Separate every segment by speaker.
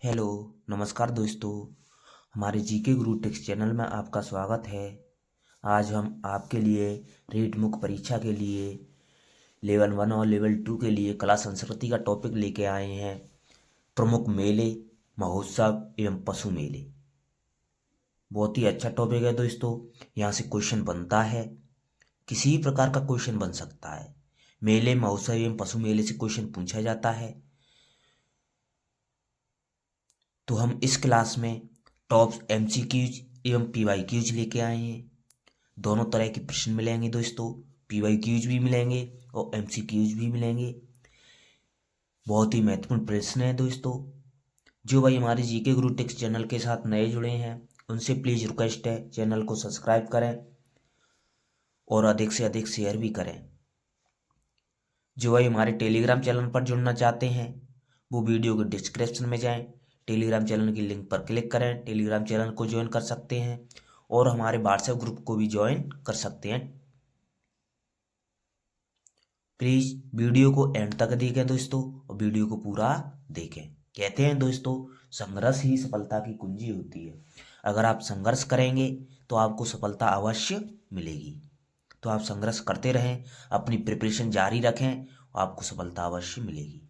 Speaker 1: Hello, नमस्कार दोस्तों। हमारे जीके गुरु टेक्स्ट चैनल में आपका स्वागत है। आज हम आपके लिए रीट मुख्य परीक्षा के लिए लेवल 1 और लेवल 2 के लिए कला संस्कृति का टॉपिक लेके आए हैं। प्रमुख मेले, महोत्सव एवं पशु मेले। बहुत ही अच्छा टॉपिक है दोस्तों। यहाँ से क्वेश्चन बनता है, किसी भी प्रकार का क्वेश्चन बन सकता है। मेले, महोत्सव एवं पशु मेले से क्वेश्चन पूछा जाता है। तो हम इस क्लास में टॉप एमसीक्यूज एवं पीवाईक्यूज लेके आए हैं। दोनों तरह के प्रश्न मिलेंगे दोस्तों, पीवाईक्यूज भी मिलेंगे और एमसीक्यूज भी मिलेंगे। बहुत ही महत्वपूर्ण प्रश्न है दोस्तों। जो भाई हमारे जीके गुरु टेक्स्ट चैनल के साथ नए जुड़े हैं, उनसे प्लीज़ रिक्वेस्ट है चैनल को सब्सक्राइब करें और अधिक से अधिक शेयर भी करें। जो भाई हमारे टेलीग्राम चैनल पर जुड़ना चाहते हैं, वो वीडियो के डिस्क्रिप्शन में जाएं, टेलीग्राम चैनल की लिंक पर क्लिक करें, टेलीग्राम चैनल को ज्वाइन कर सकते हैं और हमारे व्हाट्सएप ग्रुप को भी ज्वाइन कर सकते हैं। प्लीज़ वीडियो को एंड तक देखें दोस्तों और वीडियो को पूरा देखें। कहते हैं दोस्तों, संघर्ष ही सफलता की कुंजी होती है। अगर आप संघर्ष करेंगे तो आपको सफलता अवश्य मिलेगी। तो आप संघर्ष करते रहें, अपनी प्रिपरेशन जारी रखें और आपको सफलता अवश्य मिलेगी।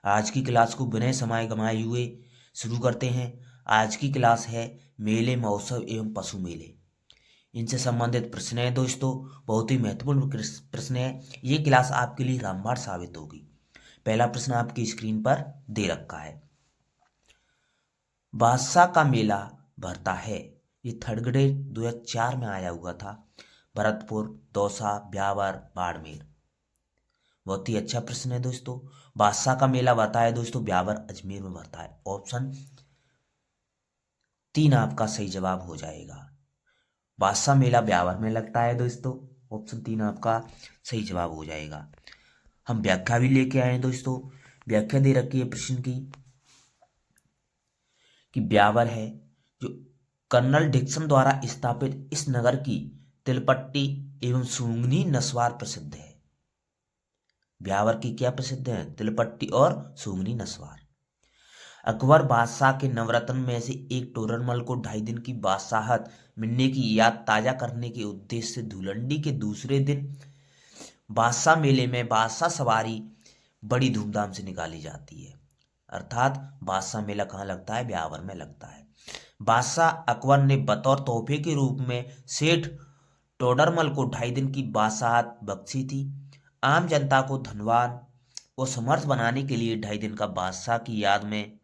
Speaker 1: आज की क्लास को बिना समय गंवाए हुए शुरू करते हैं। आज की क्लास है मेले, महोत्सव एवं पशु मेले। इनसे संबंधित प्रश्न है दोस्तों, बहुत ही महत्वपूर्ण प्रश्न है। ये क्लास आपके लिए रामबाण साबित होगी। पहला प्रश्न आपकी स्क्रीन पर दे रखा है। बादशाह का मेला भरता है। ये थर्ड ग्रेड 2004 में आया हुआ था। भरतपुर, दौसा, ब्यावर, बाड़मेर। बहुत ही अच्छा प्रश्न है दोस्तों। बादशाह का मेला भरता है दोस्तों, ब्यावर अजमेर में भरता है। ऑप्शन 3 आपका सही जवाब हो जाएगा। बादशाह मेला ब्यावर में लगता है दोस्तों। ऑप्शन 3 आपका सही जवाब हो जाएगा। हम व्याख्या भी लेके आए हैं दोस्तों। व्याख्या दे रखी है प्रश्न की कि ब्यावर है जो कर्नल डिक्सन द्वारा स्थापित इस नगर की तिलपट्टी एवं सुंगनी नस्वार प्रसिद्ध है। ब्यावर की क्या प्रसिद्ध है? तिलपट्टी और सुंगनी नस्वार। अकबर बादशाह के नवरत्न में से एक टोडरमल को 2.5 दिन की बादशाहत मिलने की याद ताजा करने के उद्देश्य से धुलंडी के दूसरे दिन बादशाह मेले में बादशाह सवारी बड़ी धूमधाम से निकाली जाती है। अर्थात बादशाह मेला कहाँ लगता है? ब्यावर में लगता है। बादशाह अकबर ने बतौर तोहफे के रूप में सेठ टोडरमल को 2.5 दिन की बादशाहत बख्शी थी। आम जनता को धनवान और समर्थ बनाने के लिए 2.5 दिन का बादशाह की याद में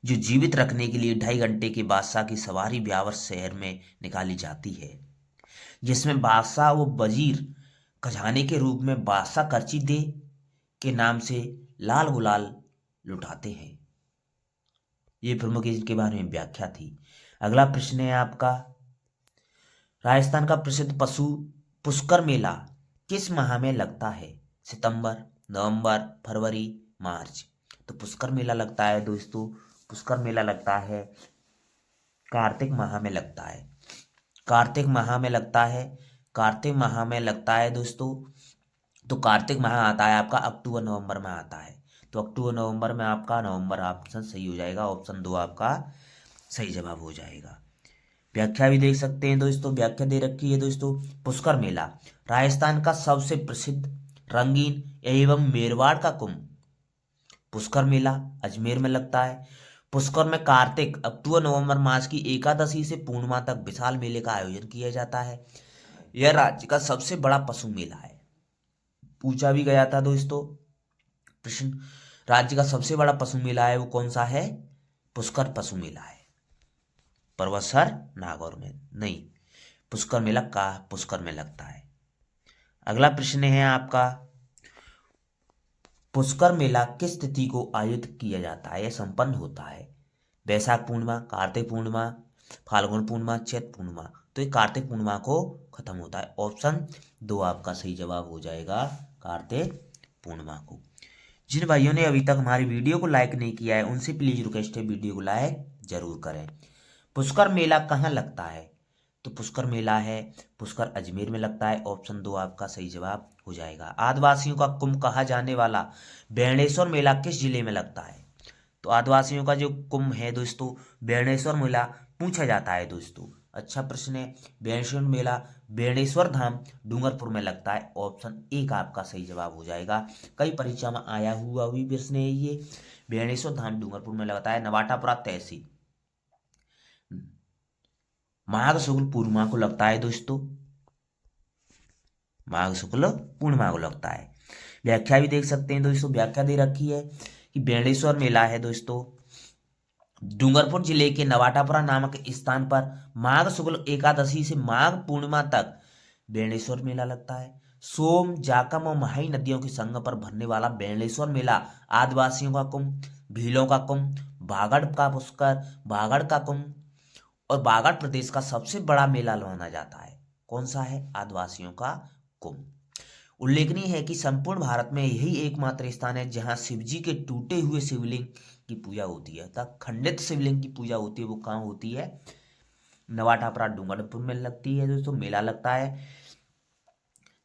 Speaker 1: जो जीवित रखने के लिए 2.5 घंटे के बादशाह की सवारी ब्यावर शहर में निकाली जाती है, जिसमें बादशाह व वजीर खजाने के रूप में बादशाह करची दे के नाम से लाल गुलाल लुटाते हैं। ये प्रमुख इसके बारे में व्याख्या थी। अगला प्रश्न है आपका, राजस्थान का प्रसिद्ध पशु पुष्कर मेला किस माह में लगता है? सितंबर, नवंबर, फरवरी, मार्च। तो पुष्कर मेला लगता है दोस्तों, पुष्कर मेला लगता है कार्तिक माह में लगता है। कार्तिक माह में लगता है। कार्तिक माह में लगता है दोस्तों। तो कार्तिक माह आता है आपका अक्टूबर नवंबर में आता है। तो अक्टूबर नवंबर में आपका नवंबर ऑप्शन सही हो जाएगा। ऑप्शन 2 आपका सही जवाब हो जाएगा। व्याख्या भी देख सकते हैं दोस्तों। व्याख्या दे रखी है दोस्तों। पुष्कर मेला राजस्थान का सबसे प्रसिद्ध रंगीन एवं मेरवाड़ का कुंभ पुष्कर मेला अजमेर में लगता है। पुष्कर में कार्तिक, अक्टूबर, नवंबर मास की एकादशी से पूर्णिमा तक विशाल मेले का आयोजन किया जाता है। यह राज्य का सबसे बड़ा पशु मेला है। पूछा भी गया था दोस्तों प्रश्न, राज्य का सबसे बड़ा पशु मेला है वो कौन सा है? पुष्कर पशु मेला है। परवसर नागौर में नहीं, पुष्कर मेला का पुष्कर में लगता है। अगला प्रश्न है आपका, पुष्कर मेला किस तिथि को आयोजित किया जाता है या संपन्न होता है? वैशाख पूर्णिमा, कार्तिक पूर्णिमा, फाल्गुन पूर्णिमा, चैत्र पूर्णिमा। तो ये कार्तिक पूर्णिमा को खत्म होता है। ऑप्शन 2 आपका सही जवाब हो जाएगा, कार्तिक पूर्णिमा को। जिन भाइयों ने अभी तक हमारी वीडियो को लाइक नहीं किया है, उनसे प्लीज रिक्वेस्ट है वीडियो को लाइक जरूर करें। पुष्कर मेला कहाँ लगता है? तो पुष्कर मेला है पुष्कर अजमेर में लगता है। ऑप्शन 2 आपका सही जवाब हो जाएगा। आदिवासियों का कुंभ कहा जाने वाला बेणेश्वर मेला किस जिले में लगता है? तो आदिवासियों का जो कुंभ है दोस्तों बेणेश्वर मेला पूछा जाता है दोस्तों। अच्छा प्रश्न है। बेणेश्वर मेला बेणेश्वर धाम डूंगरपुर में लगता है। ऑप्शन एक आपका सही जवाब हो जाएगा। कई परीक्षा में आया हुआ भी प्रश्न है ये। बेणेश्वर धाम डूंगरपुर में लगता है। नवाटापुरा तहसील माघ शुक्ल पूर्णिमा को लगता है दोस्तों। माघ शुक्ल पूर्णिमा को लगता है। व्याख्या भी देख सकते हैं दोस्तों। व्याख्या दे रखी है कि बेणेश्वर मेला है दोस्तों डूंगरपुर जिले के नवाटापुरा नामक स्थान पर माघ शुक्ल एकादशी से माघ पूर्णिमा तक बेणेश्वर मेला लगता है। सोम जाकम और महाई नदियों के संगम पर भरने वाला बेणेश्वर मेला आदिवासियों का कुंभ, भीलों का कुंभ, बागड़ का पुष्कर, बागड़ का कुंभ और बागड़ प्रदेश का सबसे बड़ा मेला माना जाता है। कौन सा है? आदिवासियों का कुंभ। उल्लेखनीय है कि संपूर्ण भारत में यही एकमात्र स्थान है जहां शिवजी के टूटे हुए शिवलिंग की पूजा होती है। तब खंडित शिवलिंग की पूजा होती है वो कहाँ होती है? नवाटापरा डूंगरपुर में लगती है दोस्तों। मेला लगता है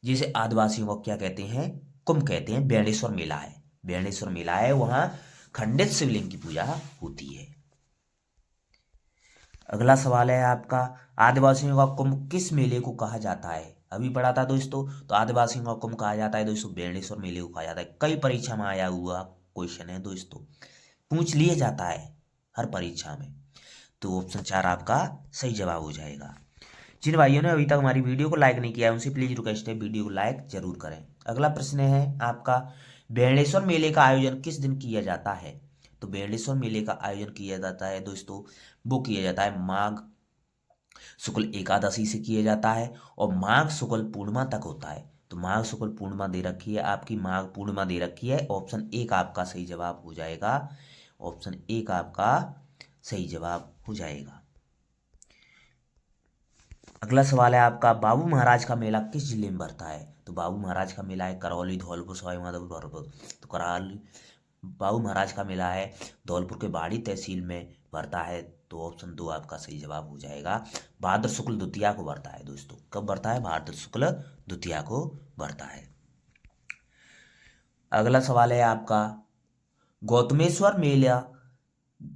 Speaker 1: जिसे आदिवासियों को क्या कहते हैं? कुंभ कहते हैं। बेणेश्वर मेला है। बेणेश्वर मेला है वहां खंडित शिवलिंग की पूजा होती है। अगला सवाल है आपका आदिवासियों का कुंभ किस मेले को कहा जाता है? अभी पढ़ा था दोस्तों। तो आदिवासियों का कुंभ कहा जाता है दोस्तों बेणेश्वर मेले को कहा जाता है। कई परीक्षा में आया हुआ क्वेश्चन है दोस्तों। पूछ लिया जाता है हर परीक्षा में। तो ऑप्शन 4 आपका सही जवाब हो जाएगा। जिन भाइयों ने अभी तक हमारी वीडियो को लाइक नहीं किया है उनसे प्लीज रिक्वेस्ट है वीडियो को लाइक जरूर करें। अगला प्रश्न है आपका बेणेश्वर मेले का आयोजन किस दिन किया जाता है? तो बेणेश्वर मेले का आयोजन किया जाता है दोस्तों वो किया जाता है माघ शुक्ल एकादशी से किया जाता है और माघ शुक्ल पूर्णिमा तक होता है। तो माघ शुक्ल पूर्णिमा दे रखी है आपकी, माघ पूर्णिमा दे रखी है। ऑप्शन एक आपका सही जवाब हो जाएगा। ऑप्शन एक आपका सही जवाब हो जाएगा। अगला सवाल है आपका बाबू महाराज का मेला किस जिले में भरता है? तो बाबू महाराज का मेला है करौली, धौलपुर, सवाईमाधोपुर, भरतपुर। तो करौली बाबू महाराज का मेला है धौलपुर के बाड़ी तहसील में भरता है। तो ऑप्शन 2 आपका सही जवाब हो जाएगा। भाद्र शुक्ल द्वितीया को भरता है दोस्तों। कब भरता है? भाद्र शुक्ल द्वितीया को भरता है। अगला सवाल है आपका गौतमेश्वर मेला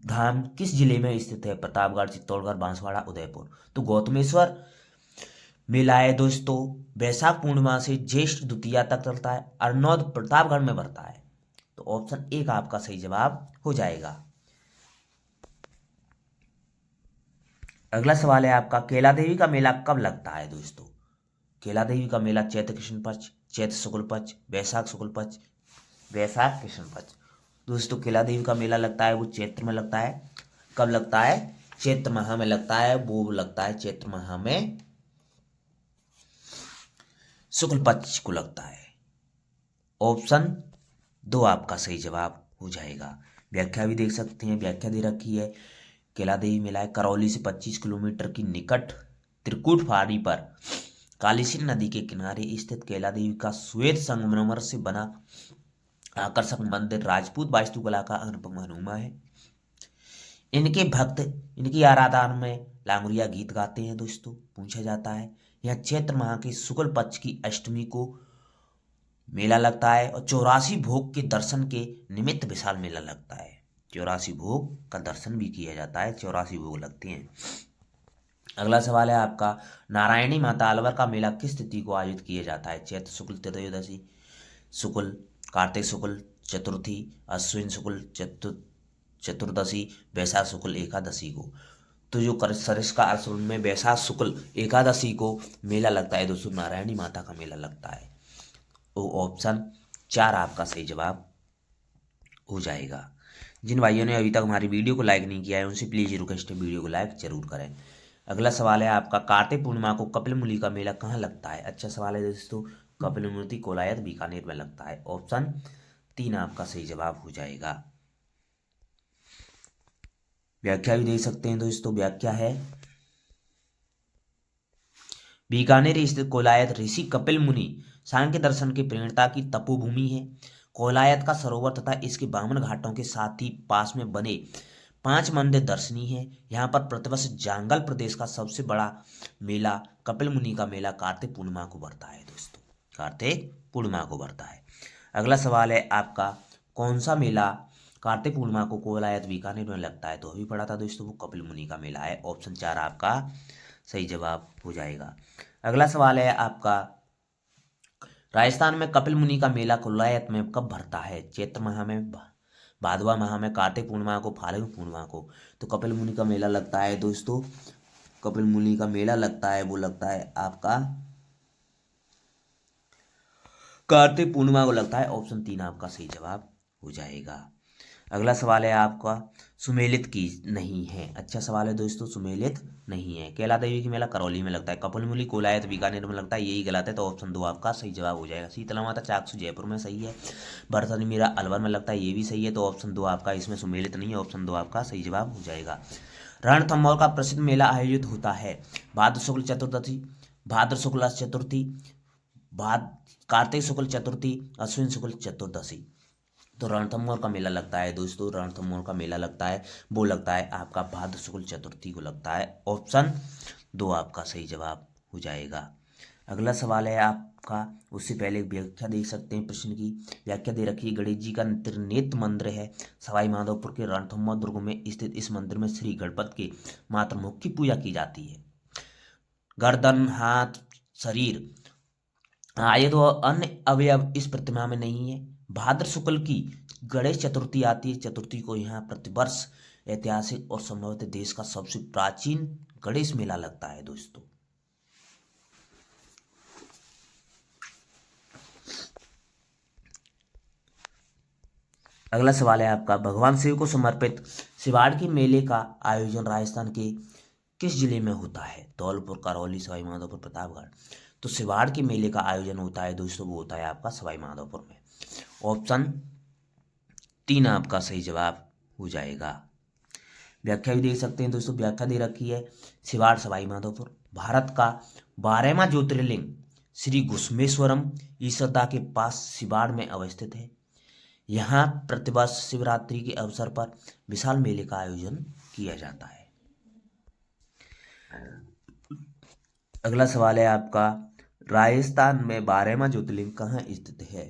Speaker 1: धाम किस जिले में स्थित है? प्रतापगढ़, चित्तौड़गढ़, बांसवाड़ा, उदयपुर। तो गौतमेश्वर मेला है दोस्तों वैशाख पूर्णिमा से ज्येष्ठ द्वितीया तक चलता है। अरनौद प्रतापगढ़ में भरता है। तो ऑप्शन एक आपका सही जवाब हो जाएगा। अगला सवाल है आपका केला देवी का मेला कब लगता है दोस्तों? केला देवी का मेला चैत्र कृष्ण पक्ष, चैत्र शुक्ल पक्ष, वैशाख शुक्ल पक्ष, वैशाख कृष्ण पक्ष। दोस्तों केला देवी का मेला लगता है वो चैत्र में लगता है। कब लगता है? चैत्र माह में लगता है। वो लगता है चैत्र माह में शुक्ल पक्ष को लगता है। ऑप्शन 2 आपका सही जवाब हो जाएगा। व्याख्या भी देख सकते हैं। व्याख्या दे रखी है केला देवी मेला है करौली से 25 किलोमीटर की निकट त्रिकूट पहाड़ी पर कालीसिंध नदी के किनारे स्थित केला देवी का श्वेत संगमरमर से बना आकर्षक मंदिर राजपूत वास्तुकला का अनुपम नमूना है। इनके भक्त इनकी आराधना में लांगुरिया गीत गाते हैं दोस्तों। पूछा जाता है यह चैत्र माह के शुक्ल पक्ष की अष्टमी को मेला लगता है और 84 भोग के दर्शन के निमित्त विशाल मेला लगता है। 84 भोग का दर्शन भी किया जाता है। 84 भोग लगते हैं। अगला सवाल है आपका नारायणी माता अलवर का मेला किस तिथि को आयोजित किया जाता है? चैत्र शुक्ल त्रयोदशी, शुक्ल कार्तिक शुक्ल चतुर्थी, अश्विन शुक्ल चतुर्दशी, वैशाख शुक्ल एकादशी को। तो जो सरिष का अर्थ में वैशाख शुक्ल एकादशी को मेला लगता है दोस्तों नारायणी माता का मेला लगता है। तो ऑप्शन 4 आपका सही जवाब हो जाएगा। जिन भाइयों ने अभी तक हमारी वीडियो को लाइक नहीं किया है उनसे प्लीज रिक्वेस्ट है वीडियो को लाइक जरूर करें। अगला सवाल है आपका कार्तिक पूर्णिमा को कपिल मुनि का मेला कहाँ लगता है? अच्छा सवाल है दोस्तों। कपिल मुनि कोलायत बीकानेर में लगता है। ऑप्शन 3 आपका सही जवाब हो जाएगा। व्याख्या भी देख सकते हैं दोस्तों। व्याख्या है बीकानेर स्थित कोलायत ऋषि कपिल मुनि सांख्य दर्शन के प्रेरणता की तपोभूमि है। कोलायत का सरोवर तथा इसके बामन घाटों के साथ ही पास में बने 5 मंदिर दर्शनीय है। यहाँ पर प्रतिवर्ष जांगल प्रदेश का सबसे बड़ा मेला कपिल मुनि का मेला कार्तिक पूर्णिमा को भरता है दोस्तों। कार्तिक पूर्णिमा को भरता है। अगला सवाल है आपका कौन सा मेला कार्तिक पूर्णिमा को कोलायत बीकानेर में लगता है, तो अभी पढ़ा था दोस्तों, वो कपिल मुनि का मेला है। ऑप्शन 4 आपका सही जवाब हो जाएगा। अगला सवाल है आपका, राजस्थान में कपिल मुनि का मेला कोलायत में कब भरता है? चैत्र माह में, भादवा माह में, कार्तिक पूर्णिमा को, फाल्गुन पूर्णिमा को? तो कपिल मुनि का मेला लगता है दोस्तों, कपिल मुनि का मेला लगता है, वो लगता है आपका कार्तिक पूर्णिमा को लगता है। ऑप्शन 3 आपका सही जवाब हो जाएगा। अगला सवाल है आपका, सुमेलित की नहीं है? अच्छा सवाल है दोस्तों, सुमेलित नहीं है। कैला देवी की मेला करौली में लगता है, कपिल मुनि कोलायत बीकानेर में लगता है, यही गलत है, तो ऑप्शन 2 आपका सही जवाब हो जाएगा। शीतला माता चाकसू जयपुर में सही है। भरतनी मेला अलवर में लगता है, ये भी सही है, तो ऑप्शन 2 आपका इसमें सुमेलित नहीं है, ऑप्शन 2 आपका सही जवाब हो जाएगा। रणथंभौर का प्रसिद्ध मेला आयोजित होता है भाद्र शुक्ल चतुर्दशी, भाद्र शुक्ल चतुर्थी, भाद कार्तिक शुक्ल चतुर्थी, अश्विन शुक्ल चतुर्दशी? तो रणथंभौर का मेला लगता है दोस्तों, रणथंभौर का मेला लगता है, वो लगता है आपका भाद्र शुक्ल चतुर्थी को लगता है। ऑप्शन 2 आपका सही जवाब हो जाएगा। अगला सवाल है आपका, उससे पहले व्याख्या देख सकते हैं, प्रश्न की व्याख्या दे रखी है। गणेश जी का त्रिनेत्र मंदिर है सवाई माधोपुर के रणथंभौर दुर्ग में स्थित इस मंदिर में श्री गणपति के मातृमुख की पूजा की जाती है। गर्दन, हाथ, शरीर, आयुध और अन्य अवयव इस प्रतिमा में नहीं है। भाद्र शुक्ल की गणेश चतुर्थी आती है, चतुर्थी को यहाँ प्रतिवर्ष ऐतिहासिक और संभवतः देश का सबसे प्राचीन गणेश मेला लगता है दोस्तों। अगला सवाल है आपका, भगवान शिव को समर्पित शिवाड़ के मेले का आयोजन राजस्थान के किस जिले में होता है? धौलपुर, करौली, सवाई माधोपुर, प्रतापगढ़? तो शिवाड़ के मेले का आयोजन होता है दोस्तों, वो होता है आपका सवाई माधोपुर में। ऑप्शन 3 आपका सही जवाब हो जाएगा। व्याख्या भी देख सकते हैं दोस्तों, व्याख्या दे रखी है। शिवाड़ सवाई माधोपुर भारत का 12वां ज्योतिर्लिंग श्री घुश्मेश्वरम ईसरदा के पास शिवाड़ में अवस्थित है। यहाँ प्रतिवर्ष शिवरात्रि के अवसर पर विशाल मेले का आयोजन किया जाता है। अगला सवाल है आपका, राजस्थान में 12वां ज्योतिर्लिंग कहाँ स्थित है?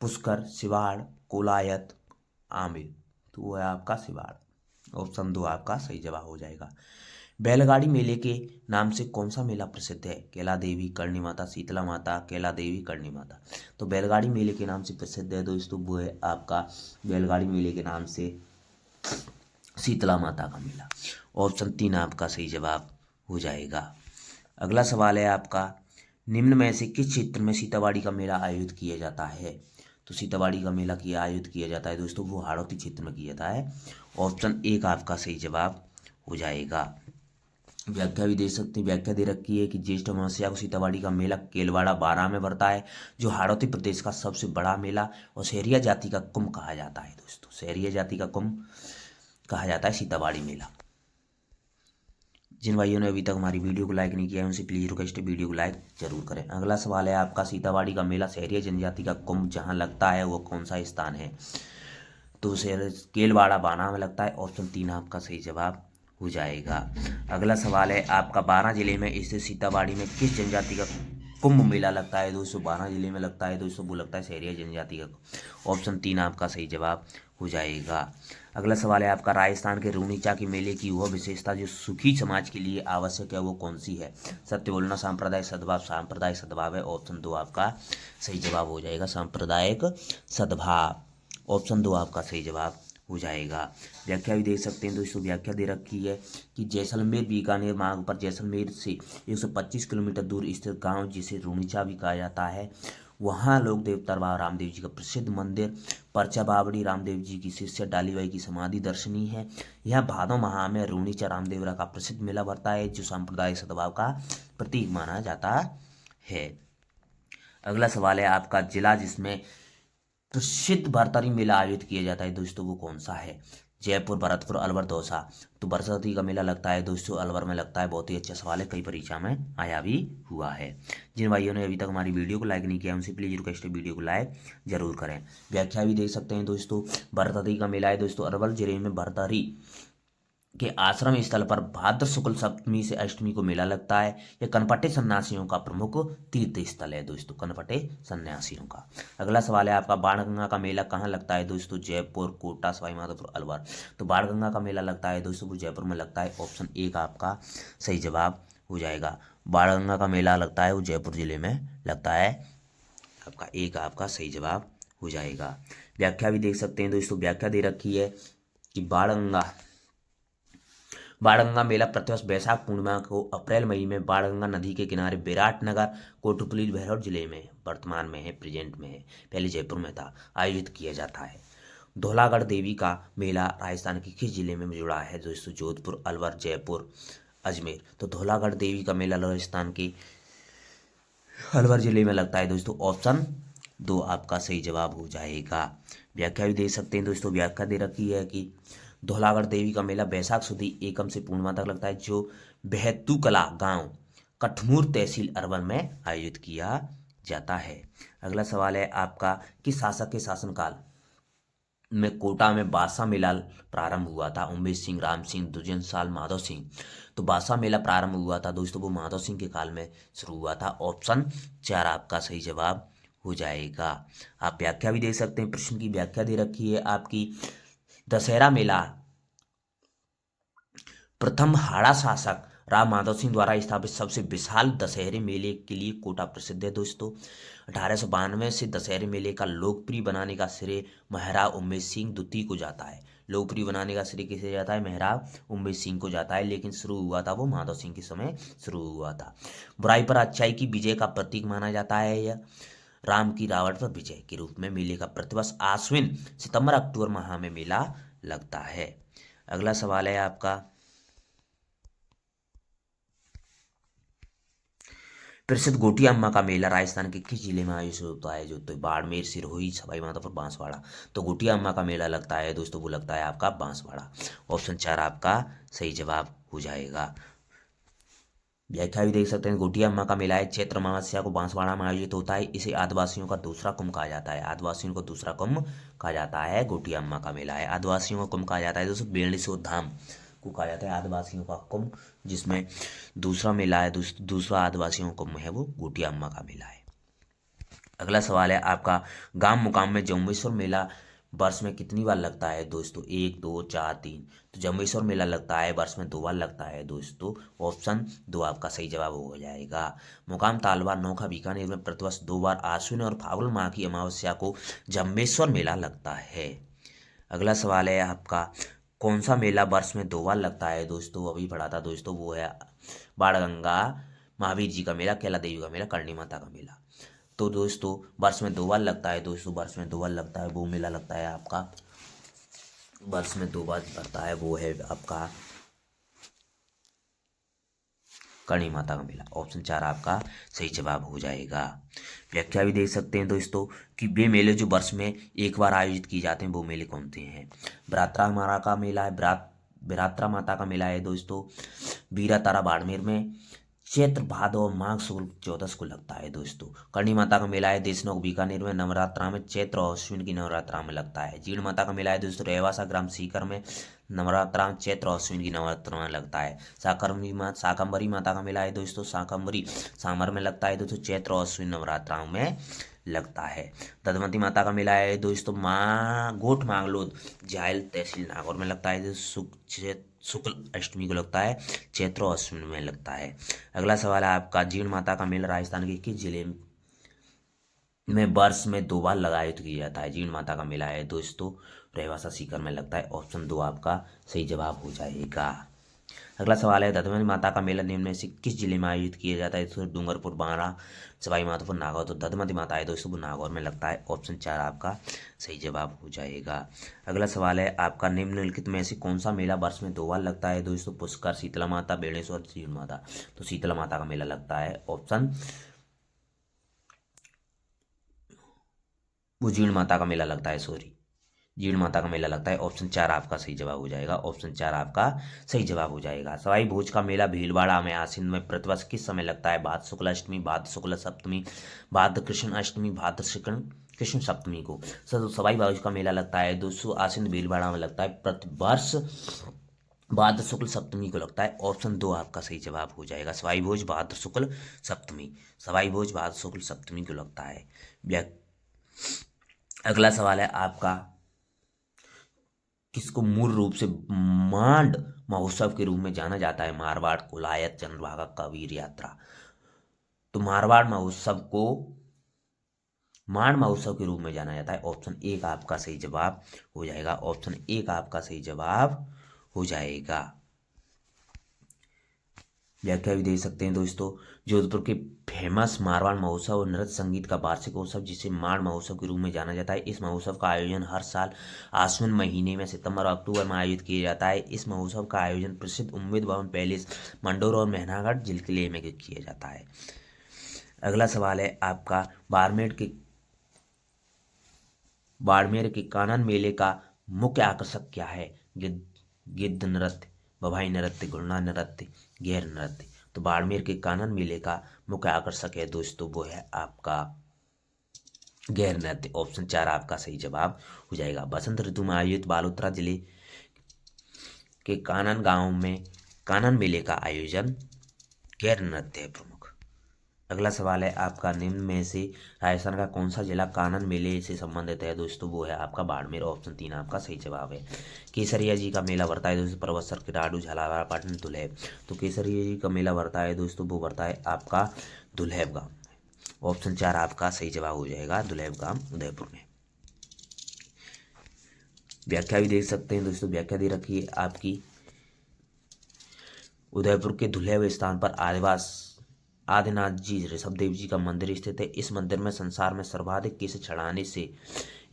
Speaker 1: पुष्कर, शिवाड़, कोलायत, आमेर? तो वो है आपका शिवाड़। ऑप्शन 2 आपका सही जवाब हो जाएगा। बैलगाड़ी मेले के नाम से कौन सा मेला प्रसिद्ध है? कैला देवी, करणी माता, शीतला माता? कैला देवी, करणी माता? तो बैलगाड़ी मेले के नाम से प्रसिद्ध है दोस्तों, वो है आपका बैलगाड़ी मेले के नाम से शीतला माता का मेला। ऑप्शन 3 आपका सही जवाब हो जाएगा। अगला सवाल है आपका, निम्न में से किस क्षेत्र में सीताबाड़ी का मेला आयोजित किया जाता है? तो सीताबाड़ी का मेला आयोजित किया जाता है दोस्तों, वो हाड़ौती क्षेत्र में किया जाता है। ऑप्शन 1 आपका सही जवाब हो जाएगा। व्याख्या भी दे सकते हैं, व्याख्या दे रखी है कि ज्येष्ठ अमावस्या को सीताबाड़ी का मेला केलवाड़ा बारां में भरता है, जो हाड़ौती प्रदेश का सबसे बड़ा मेला और शहरिया जाति का कुंभ कहा जाता है दोस्तों, शहरिया जाति का कुंभ कहा जाता है सीताबाड़ी मेला। जिन भाइयों ने अभी तक हमारी वीडियो को लाइक नहीं किया है, उनसे प्लीज रिक्वेस्ट है, वीडियो को लाइक जरूर करें। अगला सवाल है आपका, सीताबाड़ी का मेला शहरिया जनजाति का कुंभ जहां लगता है वो कौन सा स्थान है? तो शहर केलवाड़ा बारां में लगता है। ऑप्शन 3 आपका सही जवाब हो जाएगा। अगला सवाल है आपका, 12 जिले में स्थित सीताबाड़ी में किस जनजाति का कुंभ मेला लगता है दोस्तों? 12 जिले में लगता है दोस्तों, वो लगता है शहरिया जनजाति का। ऑप्शन 3 आपका सही जवाब हो जाएगा। अगला सवाल है आपका, राजस्थान के रूणीचा के मेले की वह विशेषता जो सुखी समाज के लिए आवश्यक है वो कौन सी है? सत्य बोलना, सांप्रदायिक सद्भाव? सांप्रदायिक सद्भाव है। ऑप्शन 2 आपका सही जवाब हो जाएगा, सांप्रदायिक सद्भाव। ऑप्शन 2 आपका सही जवाब हो जाएगा। व्याख्या भी देख सकते हैं दोस्तों, व्याख्या दे रखी है कि जैसलमेर बीकानेर मार्ग पर जैसलमेर से 125 किलोमीटर दूर स्थित गांव जिसे रूणीचा भी कहा जाता है, वहाँ लोक देवता बाबा रामदेव जी का प्रसिद्ध मंदिर परचा बावड़ी रामदेव जी की शिष्य डालीबाई की समाधि दर्शनीय है। यह भादों माह में रूणीचा रामदेवरा का प्रसिद्ध मेला भरता है, जो सांप्रदायिक सद्भाव का प्रतीक माना जाता है। अगला सवाल है आपका, जिला जिसमें प्रसिद्ध भरतारी मेला आयोजित किया जाता है दोस्तों, वो कौन सा है? जयपुर, भरतपुर, अलवर, दौसा? तो बरसाती का मेला लगता है दोस्तों अलवर में लगता है। बहुत ही अच्छा सवाल है, कई परीक्षा में आया भी हुआ है। जिन भाइयों ने अभी तक हमारी वीडियो को लाइक नहीं किया उनसे प्लीज रिक्वेस्ट है, वीडियो को लाइक जरूर करें। व्याख्या भी देख सकते हैं दोस्तों, बरसाती का मेला है दोस्तों अरवल जिले में भरतारी के आश्रम स्थल पर भाद्र शुक्ल सप्तमी से अष्टमी को मेला लगता है। यह कनपटे सन्यासियों का प्रमुख तीर्थ स्थल है दोस्तों, कनपटे सन्यासियों का। अगला सवाल है आपका, बाणगंगा का मेला कहाँ लगता है दोस्तों? जयपुर, कोटा, सवाई माधोपुर, अलवर। तो बाणगंगा का मेला लगता है दोस्तों वो जयपुर में लगता है। ऑप्शन ए का आपका सही जवाब हो जाएगा। बाणगंगा का मेला लगता है वो जयपुर जिले में लगता है। आपका ए का आपका सही जवाब हो जाएगा। व्याख्या भी देख सकते हैं दोस्तों, व्याख्या दे रखी है कि बाणगंगा मेला प्रतिवर्ष वैशाख पूर्णिमा को अप्रैल मई में बाणगंगा नदी के किनारे विराटनगर, कोटपुतली, भैरव जिले में वर्तमान में है, प्रेजेंट में है, पहले जयपुर में था, आयोजित किया जाता है। धौलागढ़ देवी का मेला राजस्थान के किस जिले में जुड़ा है दोस्तों? जोधपुर, अलवर, जयपुर, अजमेर। तो धौलागढ़ देवी का मेला राजस्थान के अलवर जिले में लगता है दोस्तों। ऑप्शन दो आपका सही जवाब हो जाएगा। व्याख्या भी दे सकते हैं दोस्तों, व्याख्या दे रखी है कि धौलागढ़ देवी का मेला वैशाख सुदी एकम से पूर्णिमा तक लगता है, जो बेहतुकला गांव, कठमूर तहसील अरवल में आयोजित किया जाता है। अगला सवाल है आपका, किस शासक के शासनकाल में कोटा में बासा मेला प्रारंभ हुआ था? उमेश सिंह, राम सिंह, दुष्यंत साल, माधव सिंह। तो बासा मेला प्रारंभ हुआ था दोस्तों वो माधव सिंह के काल में शुरू हुआ था। ऑप्शन चार आपका सही जवाब हो जाएगा। आप व्याख्या भी दे सकते हैं, प्रश्न की व्याख्या दे रखी है आपकी। दशहरा मेला प्रथम हाड़ा शासक राम माधव सिंह द्वारा स्थापित सबसे विशाल दशहरे मेले के लिए कोटा प्रसिद्ध है दोस्तों। 1892 से दशहरे मेले का लोकप्रिय बनाने का श्रेय महाराज उमेश सिंह द्वितीय को जाता है। लोकप्रिय बनाने का श्रेय किसे जाता है? महाराज उमेश सिंह को जाता है, लेकिन शुरू हुआ था वो माधव सिंह के समय शुरू हुआ था। बुराई पर अच्छाई की विजय का प्रतीक माना जाता है। यह राम की रावण पर विजय के रूप में मेले का प्रतिवर्ष आश्विन, सितंबर, अक्टूबर माह में मेला लगता है। अगला सवाल है आपका, प्रसिद्ध गोटिया अम्मा का मेला राजस्थान के किस जिले में आयोजित होता है? जो तो बाड़मेर, सिरोही, सवाई माधोपुर, बांसवाड़ा। तो गोटिया अम्मा का मेला लगता है दोस्तों वो लगता है आपका बांसवाड़ा। ऑप्शन चार आपका सही जवाब हो जाएगा। व्याख्या भी देख सकते हैं, गोटिया अम्मा का मेला है चैत्र अमावस्या को बांसवाड़ा में आयोजित होता है। इसे आदिवासियों का दूसरा कुंभ कहा जाता है। आदिवासियों को दूसरा कुंभ कहा जाता है, गोटिया अम्मा का मेला है। आदिवासियों का कुंभ कहा जाता है दोस्तों बेलसो धाम को कहा जाता है आदिवासियों का कुंभ, जिसमें दूसरा मेला है, दूसरा आदिवासियों का कुंभ है वो गोटिया अम्मा का मेला है। अगला सवाल है आपका, गांव मुकाम में जम्बेश्वर मेला वर्ष में कितनी बार लगता है दोस्तों? एक, दो, चार, तीन। तो जम्बेश्वर मेला लगता है वर्ष में 2 बार लगता है दोस्तों। ऑप्शन दो आपका सही जवाब हो जाएगा। मुकाम तालवार, नोखा, बीकानेर में प्रतिवर्ष 2 बार आश्विन और फाल्गुन माह की अमावस्या को जम्बेश्वर मेला लगता है। अगला सवाल है आपका, कौन सा मेला वर्ष में 2 बार लगता है दोस्तों? अभी पढ़ा था दोस्तों, वो है बाणगंगा महावीर जी का मेला, कैला देवी का मेला, करणी माता का मेला। तो दोस्तों वर्ष में 2 बार लगता है दोस्तों, वर्ष में 2 बार लगता है वो मेला लगता है आपका, वर्ष में 2 बार लगता है वो है आपका करणी माता का मेला। ऑप्शन चार आपका सही जवाब हो जाएगा। व्याख्या भी देख सकते हैं दोस्तों कि वे मेले जो वर्ष में एक बार आयोजित किए जाते हैं वो मेले कौन से हैं? बरात्रा माता का मेला है, बरात्रा माता का मेला है दोस्तों बीरा तारा बाड़मेर में, चैत्र भादो और माघ शुक्ल 14 को लगता है दोस्तों। करणी माता का मेला है देशनोक बीकानेर में, नवरात्रा में, चैत्र और अश्विन की नवरात्रा में लगता है। जीण माता का मेला है दोस्तों रेवासा ग्राम सीकर में, नवरात्रा में, चैत्र और अश्विन की नवरात्रा में लगता है। शाकंभरी माता का मेला है दोस्तों शाकंभरी सामर में लगता है दोस्तों, चैत्र और अश्विन नवरात्राओं में लगता है। दधमती माता का मेला है दोस्तों गोठ मांगलोद जायल तहसील नागौर में लगता है, शुक्ल अष्टमी को लगता है, चैत्र और अश्विन में लगता है। अगला सवाल है आपका, जीण माता का मेला राजस्थान के किस जिले में वर्ष में 2 बार आयोजित किया जाता है? जीण माता का मेला है दोस्तों रेवासा सीकर में लगता है। ऑप्शन दो आपका सही जवाब हो जाएगा। अगला सवाल है, दधमती माता का मेला निम्न में से किस जिले में आयोजित किया जाता है? तो डूंगरपुर, बांरा, सवाई माधोपुर, नागौर। तो दधमती माता है दोस्तों वो नागौर में लगता है। ऑप्शन चार आपका सही जवाब हो जाएगा। अगला सवाल है आपका, निम्नलिखित में से कौन सा मेला वर्ष में 2 बार लगता है दोस्तों? पुष्कर, शीतला माता, बेणेश्वर, जीण माता। तो शीतला माता का मेला लगता है। ऑप्शन वो जीण माता का मेला लगता है, सॉरी जीण माता का मेला लगता है। ऑप्शन चार आपका सही जवाब हो जाएगा। ऑप्शन चार आपका सही जवाब हो जाएगा। सवाई भोज का मेला भीलवाड़ा में आसीन में प्रतिवर्ष किस समय लगता है? भाद्र शुक्ल अष्टमी, भाद्र शुक्ल सप्तमी, भाद्र कृष्ण अष्टमी, भाद्र शुक्ल कृष्ण सप्तमी को। सवाई भोज का मेला लगता है दोस्तों आसीन भीलवाड़ा में लगता है प्रतिवर्ष भाद्र शुक्ल सप्तमी को लगता है। ऑप्शन 2 आपका सही जवाब हो जाएगा। सवाई भोज भाद्र शुक्ल सप्तमी, सवाई भोज भाद्र शुक्ल सप्तमी को लगता है। अगला सवाल है आपका, किसको मूल रूप से मांड महोत्सव के रूप में जाना जाता है? मारवाड़, कोलायत, चंद्रभागा, कबीर यात्रा। तो मारवाड़ महोत्सव को मांड महोत्सव के रूप में जाना जाता है। ऑप्शन 1 आपका सही जवाब हो जाएगा। ऑप्शन 1 आपका सही जवाब हो जाएगा। व्याख्या भी दे सकते हैं दोस्तों। जोधपुर के फेमस मारवाड़ महोत्सव और नृत्य संगीत का वार्षिक उत्सव, जिसे माण महोत्सव के रूप में जाना जाता है। इस महोत्सव का आयोजन हर साल आश्विन महीने में सितंबर और अक्टूबर में आयोजित किया जाता है। इस महोत्सव का आयोजन प्रसिद्ध उम्मेद भवन पैलेस, मंडोर और मेहनागढ़ जिले किले में किया जाता है। अगला सवाल है आपका, बाड़मेर के कानन मेले का मुख्य आकर्षक क्या है? गिद्ध नृत्य, बभाई नृत्य, घुड़ना नृत्य, गैर नृत्य। तो बाड़मेर के कानन मेले का मुख्य आकर्षक है दोस्तों, वो है आपका गैर नृत्य। ऑप्शन 4 आपका सही जवाब हो जाएगा। बसंत ऋतु में आयोजित बालोतरा जिले के कानन गांव में कानन मेले का आयोजन गैर नृत्य है प्रमुख। अगला सवाल है आपका, निम्न में से राजस्थान का कौन सा जिला कानन मेले से संबंधित है दोस्तों? वो है आपका बाड़मेर। ऑप्शन 3 आपका सही जवाब है। केसरिया जी का मेला भरता है दोस्तों परबतसर, किराडू, झालावाड़, पाटन, दुल्हेब। तो केसरिया जी का मेला भरता है दोस्तों, वो भरता है आपका दुल्हेब गांव में। ऑप्शन 4 आपका सही जवाब हो जाएगा, दुल्हेब गांव उदयपुर में। व्याख्या भी देख सकते हैं दोस्तों। व्याख्या दे रखी है आपकी, उदयपुर के दुल्हेब स्थान पर आदिनाथ जी ऋषभ देव जी का मंदिर स्थित है। इस मंदिर में संसार में सर्वाधिक केस चढ़ाने से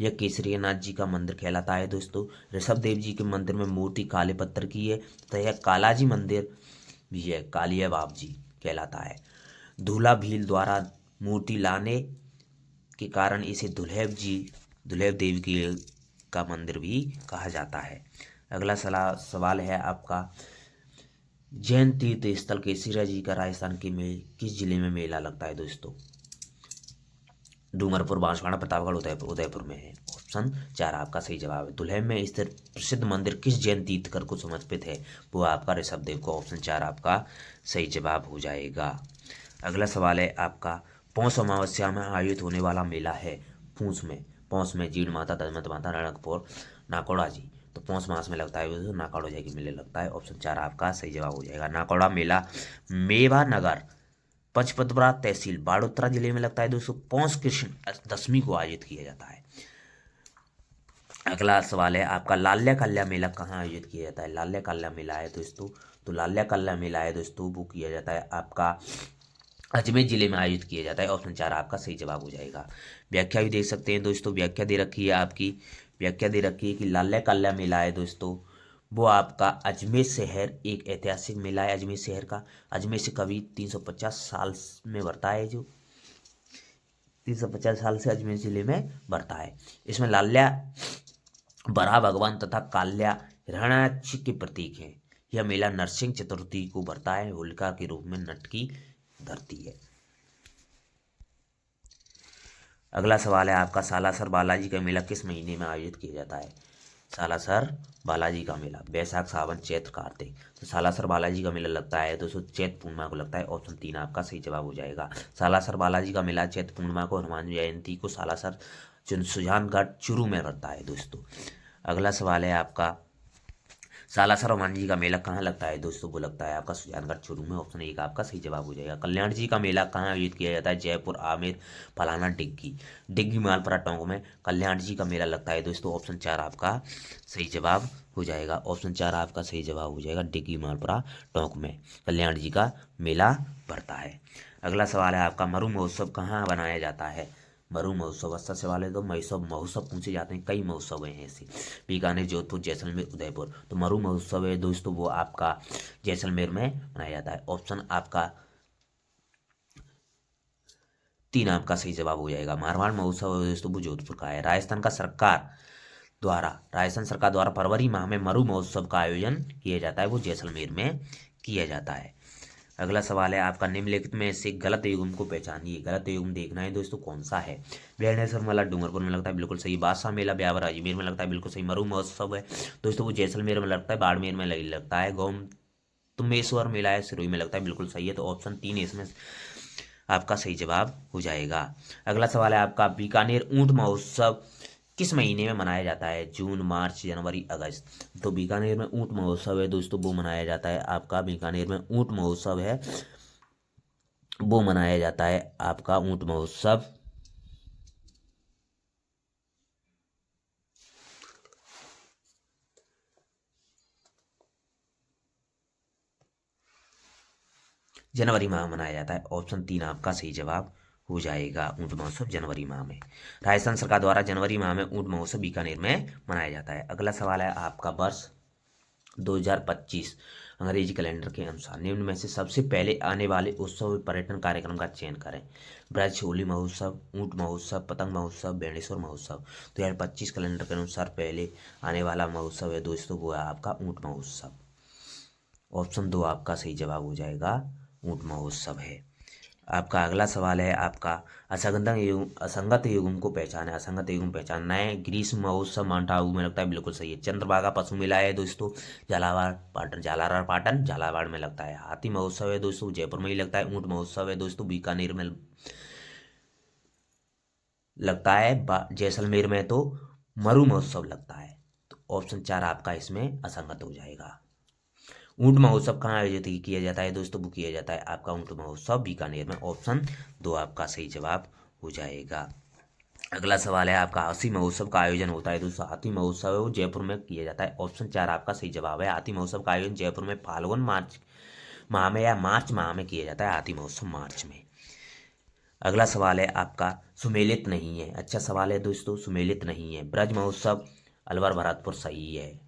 Speaker 1: यह केसरियानाथ जी का मंदिर कहलाता है दोस्तों। ऋषभ देव जी के मंदिर में मूर्ति काले पत्थर की है, तो यह कालाजी मंदिर भी है, कालिया बाप जी कहलाता है। दूल्हा भील द्वारा मूर्ति लाने के कारण इसे दुल्हेब देव की का मंदिर भी कहा जाता है। अगला सवाल है आपका, जैन तीर्थ स्थल केसरिया जी का राजस्थान के में किस जिले में मेला लगता है दोस्तों? डूंगरपुर, बांसवाड़ा, प्रतापगढ़, उदयपुर में है। ऑप्शन 4 आपका सही जवाब है। दुल्हेब में स्थित प्रसिद्ध मंदिर किस जैन तीर्थकर को समर्पित है? वो आपका ऋषभ देव को। ऑप्शन 4 आपका सही जवाब हो जाएगा। अगला सवाल है आपका, पौष अमावस्या में आयोजित होने वाला मेला है पौष में जीण माता, दशमत माता, रणकपुर, नाकौड़ा जी। तो पौष मास में लगता है वो नाकौड़ा जी के मेले लगता है। ऑप्शन 4 आपका सही जवाब हो जाएगा। नाकौड़ा मेला मेवा नगर, पचपदरा तहसील, बाड़ोतरा जिले में लगता है दोस्तों। पौष कृष्ण दशमी को आयोजित किया जाता है। अगला सवाल है आपका, लाल्या काल्या मेला कहाँ आयोजित किया जाता है? लाल्या काल्या मेला है दोस्तों, तो लाल्या काल्या मेला है दोस्तों, वो किया जाता है आपका अजमेर जिले में आयोजित किया जाता है। ऑप्शन 4 आपका सही जवाब हो जाएगा। व्याख्या भी देख सकते हैं दोस्तों। व्याख्या दे रखी है आपकी, व्याख्या दे रखी है कि लाल्या काल्या मेला है दोस्तों, वो आपका अजमेर शहर एक ऐतिहासिक मेला है अजमेर शहर का। अजमेर से करीब 350 साल में बढ़ता है, जो 350 साल से अजमेर जिले में बढ़ता है। इसमें लाल्या बरा भगवान तथा काल्या हिरण्याक्ष के प्रतीक हैं। यह मेला नरसिंह चतुर्थी को बढ़ता है, होलिका के रूप में नटकी धरती है। अगला सवाल है आपका, सालासर बालाजी का मेला किस महीने में आयोजित किया जाता है? सालासर बालाजी का मेला बैसाख, सावन, चैत्र, कार्तिक। तो सालासर बालाजी का मेला लगता है दोस्तों चैत्र पूर्णिमा को लगता है। ऑप्शन 3 आपका सही जवाब हो जाएगा। सालासर बालाजी का मेला चैत्र पूर्णिमा को, हनुमान जयंती को सालासर सुजानगढ़ चूरू में लगता है दोस्तों। अगला सवाल है आपका, सालासर हनुमान जी का मेला कहाँ लगता है दोस्तों? वो लगता है आपका सुजानगढ़ चूरू में। ऑप्शन 1 आपका सही जवाब हो जाएगा। कल्याण जी का मेला कहाँ आयोजित किया जाता है? जयपुर, आमेर, फलाना, डिग्गी मालपुरा टोंक में कल्याण जी का मेला लगता है दोस्तों। ऑप्शन 4 आपका सही जवाब हो जाएगा। ऑप्शन 4 आपका सही जवाब हो जाएगा। डिग्गी मालपुरा टोंक में कल्याण जी का मेला भरता है। अगला सवाल है आपका, मरु महोत्सव कहाँ बनाया जाता है? मरु महोत्सव अस्सा सवाल है, तो महोत्सव पूछे जाते हैं, कई महोत्सव हैं ऐसे, बीकानेर, जोधपुर, जैसलमेर, उदयपुर। तो मरु महोत्सव है दोस्तों, वो आपका जैसलमेर में मनाया जाता है। ऑप्शन आपका 3 आपका सही जवाब हो जाएगा। मारवाड़ महोत्सव है दोस्तों, वो जोधपुर का है। राजस्थान सरकार द्वारा फरवरी माह में मरु महोत्सव का आयोजन किया जाता है, वो जैसलमेर में किया जाता है। अगला सवाल है आपका, निम्नलिखित में से गलत युग्म को पहचानिए। गलत युग्म देखना है दोस्तों कौन सा है। बेरनेसर मेला डूंगरपुर में लगता है, बिल्कुल सही। बादशाह मेला ब्यावर अजमेर में लगता है, बिल्कुल सही। मरु महोत्सव है दोस्तों वो जैसलमेर में लगता है, बाड़मेर में लगता है। तुम्बेश्वर मेला है सिरोही में लगता है, बिल्कुल सही है। तो ऑप्शन 3 इसमें आपका सही जवाब हो जाएगा। अगला सवाल है आपका, बीकानेर ऊंट महोत्सव किस महीने में मनाया जाता है? जून, मार्च, जनवरी, अगस्त। तो बीकानेर में ऊंट महोत्सव है दोस्तों वो मनाया जाता है आपका, बीकानेर में ऊंट महोत्सव है वो मनाया जाता है आपका ऊंट महोत्सव जनवरी माह में मनाया जाता है। ऑप्शन 3 आपका सही जवाब हो जाएगा। ऊंट महोत्सव जनवरी माह में, राजस्थान सरकार द्वारा जनवरी माह में ऊंट महोत्सव बीकानेर में मनाया जाता है। अगला सवाल है आपका, वर्ष 2025 अंग्रेजी कैलेंडर के अनुसार निम्न में से सबसे पहले आने वाले उत्सव पर्यटन कार्यक्रम का चयन करें। ब्रज, होली महोत्सव, ऊंट महोत्सव, पतंग महोत्सव, बेणेश्वर महोत्सव। 2025 कैलेंडर के अनुसार पहले आने वाला महोत्सव है दोस्तों वो है आपका ऊंट महोत्सव। ऑप्शन 2 आपका सही जवाब हो जाएगा, ऊंट महोत्सव है। आपका अगला सवाल है आपका, असंगत युग्म को पहचाने। असंगत युग्म पहचानना है। ग्रीष्म महोत्सव माउंट आबू में लगता है, बिल्कुल सही है। चंद्रभागा पशु मेला है दोस्तों झालावाड़ में लगता है। हाथी महोत्सव है दोस्तों जयपुर में ही लगता है। ऊंट महोत्सव है दोस्तों बीकानेर में लगता है। जैसलमेर में तो मरु महोत्सव लगता है। तो ऑप्शन 4 आपका इसमें असंगत हो जाएगा। ऊंट महोत्सव कहाँ आयोजित किया जाता है दोस्तों? वो किया जाता है आपका ऊंट महोत्सव बीकानेर में। ऑप्शन 2 आपका सही जवाब हो जाएगा। अगला सवाल है आपका, हाथी महोत्सव का आयोजन होता है दोस्तों। हाथी महोत्सव है वो जयपुर में किया जाता है। ऑप्शन 4 आपका सही जवाब है। हाथी महोत्सव का आयोजन जयपुर में फाल्गुन मार्च माह में या मार्च माह में किया जाता है। हाथी महोत्सव मार्च में। अगला सवाल है आपका, सुमेलित नहीं है। अच्छा सवाल है दोस्तों, सुमेलित नहीं है। ब्रज महोत्सव अलवर भरतपुर सही है।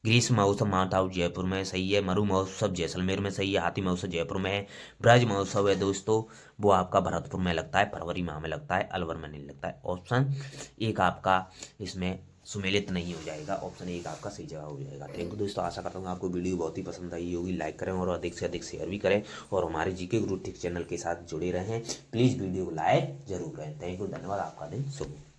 Speaker 1: ग्रीष्म महोत्सव माउंट आबू जयपुर में सही है। मरु महोत्सव जैसलमेर में सही है। हाथी महोत्सव जयपुर में है। ब्रज महोत्सव है दोस्तों वो आपका भरतपुर में लगता है, फरवरी माह में लगता है, अलवर में नहीं लगता है। ऑप्शन 1 आपका इसमें सुमेलित नहीं हो जाएगा। ऑप्शन 1 आपका सही जवाब हो जाएगा। थैंक यू दोस्तों, आशा करता हूँ आपको वीडियो बहुत ही पसंद आई होगी। लाइक करें और अधिक से अधिक शेयर भी करें और हमारे जीके गुरु टेक चैनल के साथ जुड़े रहें। प्लीज़ वीडियो को लाइक जरूर करें। थैंक यू, धन्यवाद। आपका दिन शुभ हो।